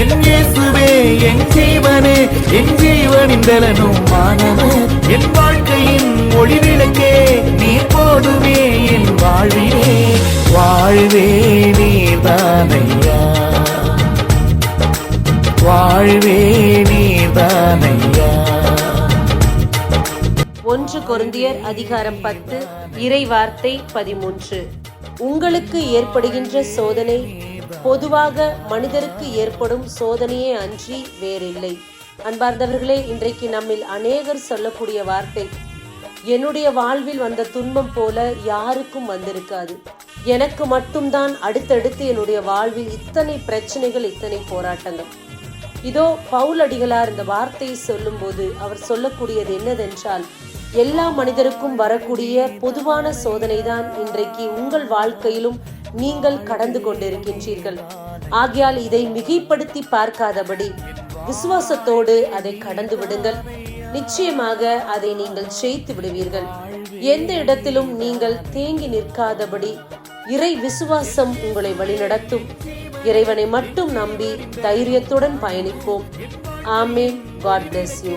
என் இயேசுவே என் ஜீவனே, என் ஜீவனின் பலனும் மானவர், என் வாழ்க்கையின் ஒளி விளக்கே, நீ போதுமே என் வாழ்விலே. வாழ்வே நீதானையா, வாழ்வே நீதானையா. 1 கொரிந்தியர் அதிகாரம் 10 இறை வார்த்தை 13. உங்களுக்கு ஏற்படுகின்ற சோதனை பொதுவாக மனிதருக்கு ஏற்படும் சோதனையே அன்றி வேறில்லை. அன்பார்ந்தவர்களே, இன்றைக்கு நம்மில் அநேகர் சொல்லக்கூடிய வார்த்தை, என்னுடைய வாழ்வில் வந்த துன்பம் போல யாருக்கும் வந்திருக்காது, எனக்கு மட்டும்தான் அடுத்தடுத்து என்னுடைய வாழ்வில் இத்தனை பிரச்சனைகள், இத்தனை போராட்டங்கள். இதோ பவுலடிகளார் இந்த வார்த்தையை சொல்லும் போது அவர் சொல்லக்கூடியது என்னதென்றால், எல்லா மனிதருக்கும் வரக்கூடிய பொதுவான சோதனை தான் இன்றைக்கு உங்கள் வாழ்க்கையிலும் நீங்கள் கடந்து கொண்டிருக்கின்றீர்கள். ஆகையால் இதை மிகைப்படுத்தி பார்க்காதபடி விசுவாசத்தோடு அதை கடந்து விடுங்கள். நிச்சயமாக அதை நீங்கள் ஜெயித்து விடுவீர்கள். எந்த இடத்திலும் நீங்கள் தேங்கி நிற்காதபடி இறை விசுவாசம் உங்களை வழிநடத்தும். இறைவனை மட்டும் நம்பி தைரியத்துடன் பயணிப்போம். ஆமென். God bless you.